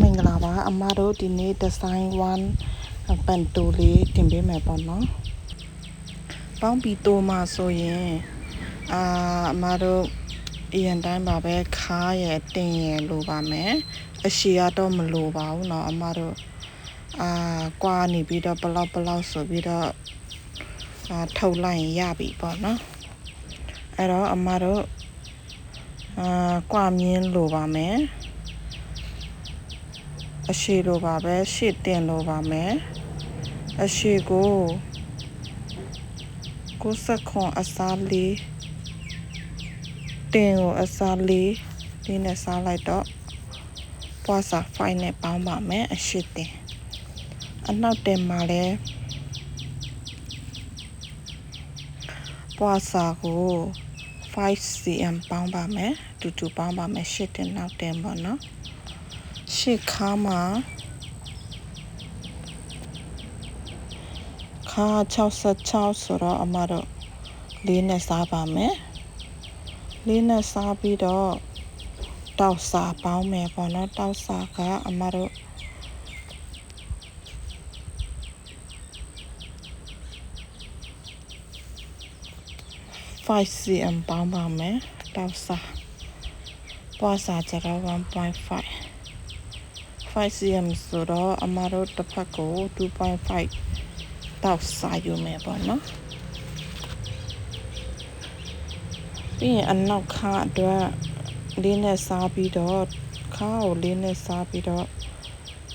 မင်္ဂလာပါအမတို့ဒီနေ့ design 1 pen tool လေးတင်ပေးမယ်ပေါ့နော်ပေါင်းပြီးတိုးမှဆိုရင်အမတို့အရင်တိုင်းပါပဲခါရယ်တင်ရယ်လိုပါမယ်အရှိရတော့မလိုပါဘူးเนาะအမတို့ကွာနေပြီးတော့ဘလောက်ဆိုပြီးတော့ထုတ်လိုက်ရင်ရပြီပေါ့နော်အဲ့တော့အမတို့ကွာမြင်းလိုပါမယ်အရှိလိုပါပဲရှစ်တင်လိုပါမယ်အရှိကို60ခွန်အစားလေးတင်ကိုအစားလေးဒီနဲ့စားလိုက်တော့ပွားစာ5နဲ့ပေါင်းပါမယ်အရှိတင်အနောက်တင်မှာလဲပွားစာကို5cm ပေါင်းပါမယ်တူပေါင်းပါမယ်ရှစ်တင်နောက်တင်ပေါ့နော်ရှစ်ခါမှာခါ66ဆိုတော့အမတို့လေးနဲ့စားပါမယ်လေးနဲ့စားပြီးတော့တောက်စာပေါင်းမယ်ပေါ့နော်တောက်စာကအမတို့5cm ပေါင်းပါမယ်တောက်စာပွားစာကျတော့ 1.5 5cm ဆိုတော့အမတို့တစ်ဖက်ကို 2.5 တောက်စာယူမယ်ပေါ့နော်ပြီးရင်အနောက်ခါအတွက်လေးနဲ့စားပြီးတော့ခါကိုလေးနဲ့စားပြီးတော့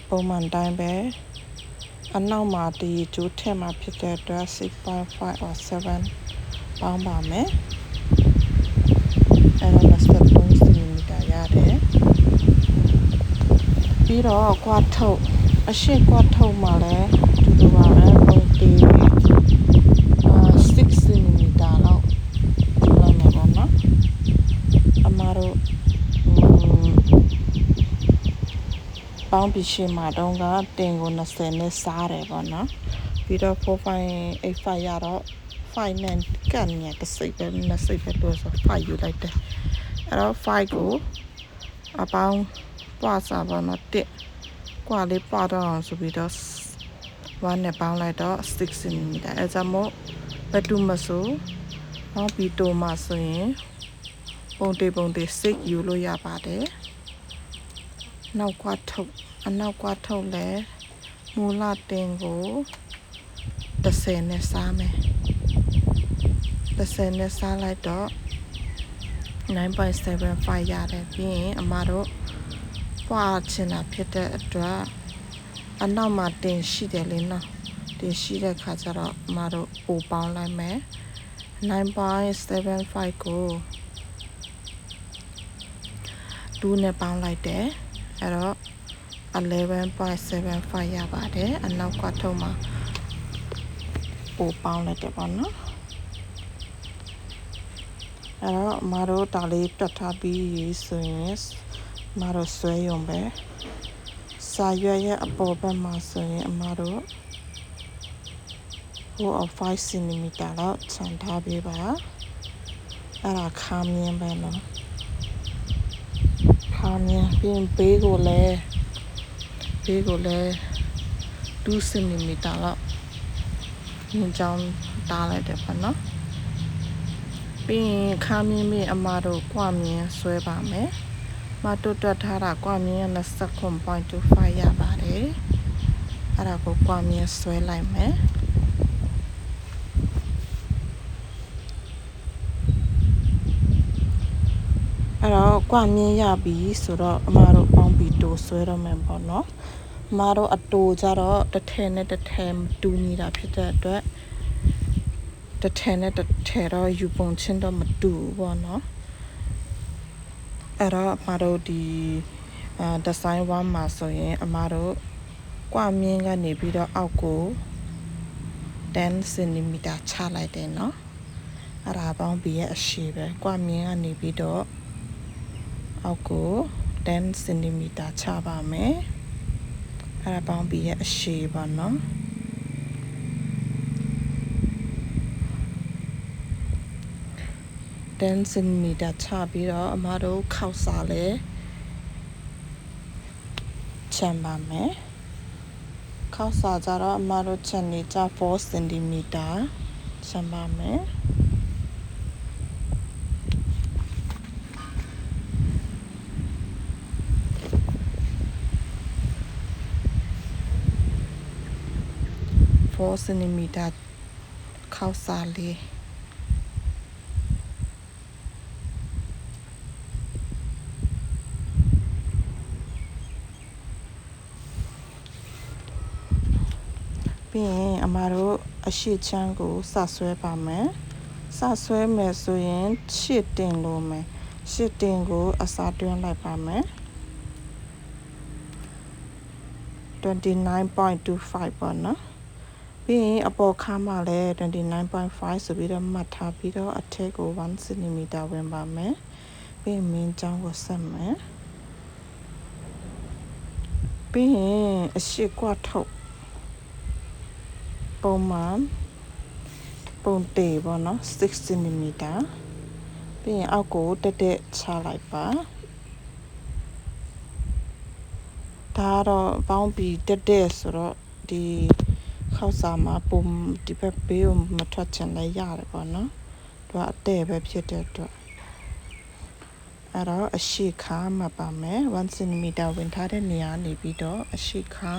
ပုံမှန်တိုင်းပဲအနောက်မှာဒီကျိုးထက်မှာဖြစ်တဲ့အတွက် 6.5 or 7ပေါင်းပါမယ်အဲ့တော့23 cm ရတယ်ပြီးတော့ကွာထုတ်အရှိကွာထုတ်မှာလဲတူပါပဲပုံတီ6 cm လောက်လောက်မယ်ပေါ့နော်အမတို့ပေါင်းပြီးရှင်းမှာတော့ကတင်ကို20နဲ့စားတယ်ပေါ့နော်ပြီးတော့4585ရတော့5နဲ့ကန်ရတဲ့စိတ်ပဲ20ပဲလို့ဆို5ယူလိုက်တယ်အဲ့တော့5ကိုအပေါင်းပွားစားပါတော့တက်ကွာလေးပွားတော့အောင်ဆိုပြီးတော့1နဲ့ပေါင်းလိုက်တော့6 cm အဲ့ဒါမို့ဘယ်သူမဆိုဟောပြီးတိုးမှဆိုရင်ပုံတေ6ယူလို့ရပါတယ်နောက်ကွာထုတ်အနောက်ကွာထုတ်လဲမူလတင်ကို30နဲ့စားမယ်30နဲ့စားလိုက်တော့ 9.75 ရတယ်ပြီးရင်အမတို့ပွားချင်တာဖြစ်တဲ့အတွက်အနောက်မှာတင်ရှိတယ်လေနော်တင်ရှိတဲ့ခါကျတော့အမတို့ပိုပေါင်းလိုက်မယ် 9.75 ကို2နဲ့ပေါင်းလိုက်တယ်အဲ့တော့ 11.75 ရပါတယ်အနောက်ကထုံးမှာပိုပေါင်းလိုက်တယ်ပေါ့နော်အဲ့တော့အမတို့ဒါလေးတွက်ထားပြီးဆိုရင်အမတို့ဆွဲရုံပဲစာရွက်ရဲ့အပေါ်ဘက်မှာဆိုရင်အမတို့ဟို5 cm လောက်ခြံထားပေးပါအဲ့ဒါခါမြင်ပဲနော်ခါမြင်ပြီးရင်ဘေးကိုလည်း2 cm လောက်ညင်ချောင်းတားလိုက်တယ်ပေါ့နော်ပြီးရင်ခါမြင်ပြီးအမတို့ကွာမြင်ဆွဲပါမယ်မတို့တွက်ထားတာကွာမြင်29.25 ရပါတယ်အဲ့ဒါကိုကွာမြင်ဆွဲလိုက်မယ်အဲ့တော့ကွာမြင်ရပြီဆိုတော့အမတို့ပေါင်းပြီးတိုးဆွဲတော့မယ်ပေါ့နော်အမတို့အတိုးကြတော့တစ်ထည်နဲ့တစ်ထည်တူနေတာဖြစ်တဲ့အတွက်တစ်ထည်နဲ့တစ်ထည်တော့ယူပုံချင်းတော့မတူဘူးပေါ့နော်အဲ့တော့အမတို့ဒီ design 1မှာဆိုရင်အမတို့ကွာမြင်ကနေပြီးတော့အောက်ကို10 cm ချလိုက်တယ်နော်အဲ့ဒါပေါင်းပြီးရဲ့အရှိပဲကွာမြင်ကနေပြီးတော့အောက်ကို10 cm ချပါမယ်အဲ့ဒါပေါင်းပြီးရဲ့အရှိပါနော်10 cm ချပြီးတော့အမတို့ခောက်စာလဲချ န်ပါမယ်ခောက်စာကြတော့အမတို့ချန်နေကြ4 cm ချန်ပါမယ်4 cm ခောက်စာလေးပြီးရင်အမတို့အရှိချမ်းကိုစဆွဲပါမယ်စဆွဲမယ်ဆိုရင်ရှစ်တင်လို့မယ်ရှစ်တင်ကိုအစားတွန်းလိုက်ပါမယ်29.25ပေါ့နော်ပြီးရင်အပေါ်ခါမှလည်း29.5ဆိုပြီးတော့မှတ်ထားပြီးတော့အထက်ကို1 cm ဝင်ပါမယ်ပြီးရင်မင်းချောင်းကိုဆက်မယ်ပြီးရင်အရှိကွာထုတ်ပုံမှန်ပုံတေပေါ့နော်6 cm ပြီးရင်အောက်ကိုတက်တက်ချလိုက်ပါဒါတော့ပေါင်းပြီးတက်တက်ဆိုတော့ဒီခောက်စာမှာပုံဒီဘက်ဘေးကိုမထွက်ချင်လည်းရတယ်ပေါ့နော်သူကအတဲ့ပဲဖြစ်တဲ့အတွက်အဲ့တော့အရှိခါမှတ်ပါမယ်1 cm ဝင်ထားတဲ့နေရာနေပြီးတော့အရှိခါ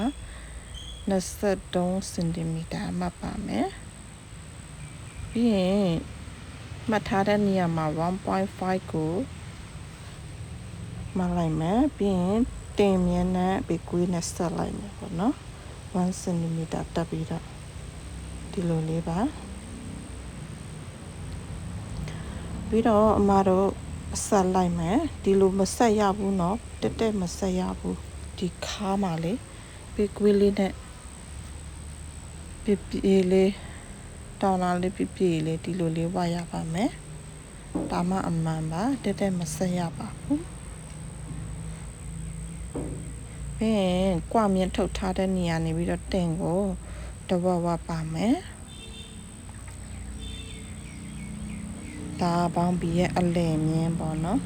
23 cm မှတ်ပါမယ်ပြီးရင်မှတ်ထားတဲ့နေရာမှာ 1.5 ကိုမှတ်လိုက်မယ်ပြီးရင်တင်မြင်နဲ့ဘေးကွေးနဲ့ဆက်လိုက်မယ်ပေါ့နော်1 cm တက်ပြီးတော့ဒီလိုလေးပါပြီးတော့အမတို့ဆက်လိုက်မယ်ဒီလိုမဆက်ရဘူးเนาะတက်တက်မဆက်ရဘူးဒီခါမှာလေဘေးကွေးလေးနဲ့ပြပြလေးတောင်းလာလေးပြပြလေးဒီလိုလေးဝါရပါမယ်ဒါမှအမှန်ပါတက်တက်မဆက်ရပါဘူးပြီးရင်ကွာမြင့်ထုတ်ထားတဲ့နေရာနေပြီးတော့တင်ကိုတဝဝပါမယ်ဒါပေါင်းပြီးရဲ့အလယ်မြင်းပေါ့နော်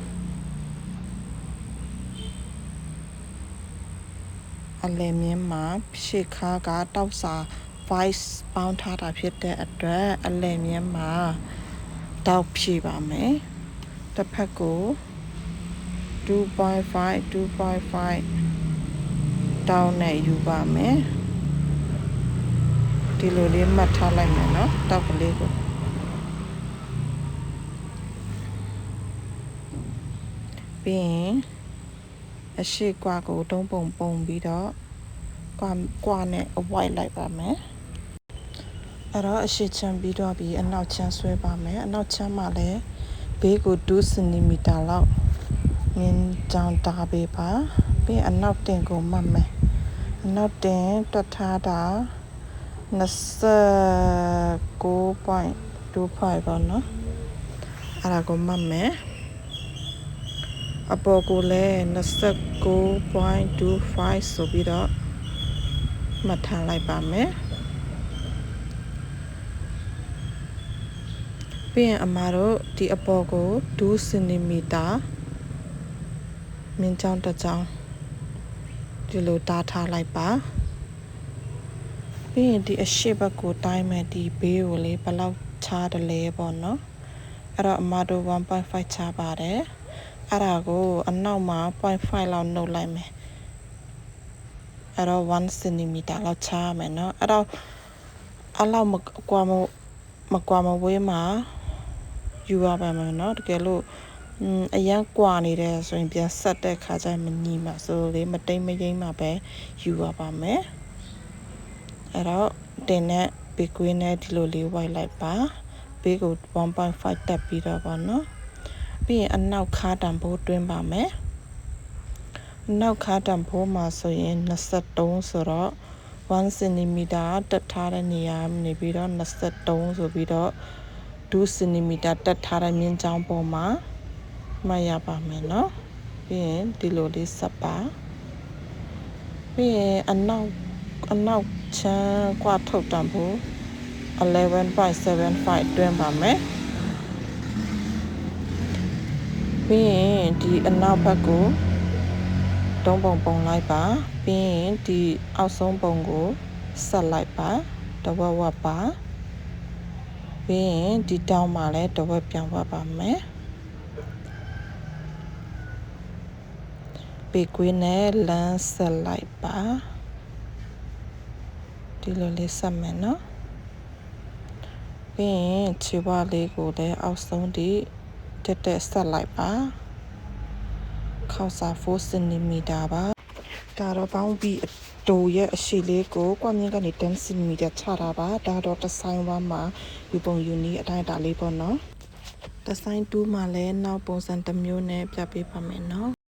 အလယ်မြင်းမှာရှေ့ခါကတောက်စာ vice ပေါင်းထားတာဖြစ်တဲ့အတွက်အလယ်မြင်းမှာတောက်ဖြည့်ပါမယ်တစ်ဖက်ကို2.5 တောင်းနဲ့ယူပါမယ်ဒီလိုလေးမှတ်ထားလိုက်မယ်နော်တောက်ကလေးကိုပြီးရင်အရှိကွာကိုတုံးပုံပြီးတော့ကွာနဲ့အဝိုက်လိုက်ပါမယ်အဲ့တော့အရှိချမ်းပြီးတော့ပြီးအနောက်ချမ်းဆွဲပါမယ်အနောက်ချမ်းမှာလည်းဘေးကို2 cm လောက်မြင်းကြောင်တာပေးပါပြီးအနောက်တင်ကိုမှတ်မယ်အနောက်တင်တွတ်ထားတာ29.25ပေါ့နော်အဲ့ဒါကိုမှတ်မယ်အပေါ်ကိုလည်း29.25ဆိုပြီးတော့မှတ်ထားလိုက်ပါမယ်ပြီးရင်အမတို့ဒီအပေါ်ကို2 cm မြင်းချောင်းတစ်ချောင်းဒီလိုတားထားလိုက်ပါပြီးရင်ဒီအရှိဘက်ကိုတိုင်းမယ်ဒီဘေးကိုလေးဘယ်လောက်ချားတယ်လဲပေါ့နော်အဲ့တော့အမတို့ 1.5 ချားပါတယ်အဲ့ဒါကိုအနောက်မှာ 0.5 လောက်နှုတ်လိုက်မယ်အဲ့တော့1 cm လောက်ချားမယ်နော်အဲ့တော့အဲ့လောက်မကွာမဝေးမှာယူရပါမယ်နော်တကယ်လို့အရန်ကွာနေတယ်ဆိုရင်ပြန်ဆက်တဲ့ခါကျရင်မညီမှာဆိုလေမတိမ်မယိမ့်မှာပဲယူရပါမယ်အဲ့တော့တင်နဲ့ဘေးကွေးနဲ့ဒီလိုလေးဝိုက်လိုက်ပါဘေးကို 1.5 တက်ပြီးတော့ပါနော်ပြီးရင်အနောက်ခါတံပိုးတွင်းပါမယ်အနောက်ခါတံပိုးမှာဆိုရင်23ဆိုတော့1 cm တက်ထားတဲ့နေရာနေပြီးတော့23ဆိုပြီးတော့2 cm တက်ထားတဲ့မြင်းချောင်းပေါ်မှာမှတ်ရပါမယ်နော်ပြီးရင်ဒီလိုလေးဆက်ပါပြီးရင်အနောက်ချမ်းကွာထုတ်တံပိုး 11.75 တွင်းပါမယ်ပြီးရင်ဒီအနောက်ဘက်ကို 3ပုံပုံလိုက်ပါပြီးရင်ဒီအောက်ဆုံးပုံကိုဆက်လိုက်ပါတဝက်ဝက်ပါပြီးရင်ဒီတောင်းမှာလည်းတဝက်ပြန်ဝက်ပါမယ်ပေကွေးနဲ့လမ်းဆက်လိုက်ပါဒီလိုလေးဆက်မယ်နော်ပြီးရင်ခြေဝါးလေးကိုလည်းအောက်ဆုံးဒီတက်ဆက်လိုက်ပါခေါက်စာ4 cm ပါဒါတော့ပေါင်းပြီးတိုရဲ့အရှိလေးကိုကွက်မြင့်ကနေ10 cm ချတာပါဒါတော့ဒီဇိုင်း1မှာယူပုံယူနည်းအတိုင်းအတာလေးပေါ့နော်ဒီဇိုင်း2မှာလည်းနောက်ပုံစံတစ်မျိုးနဲ့ပြပေးပါမယ်နော်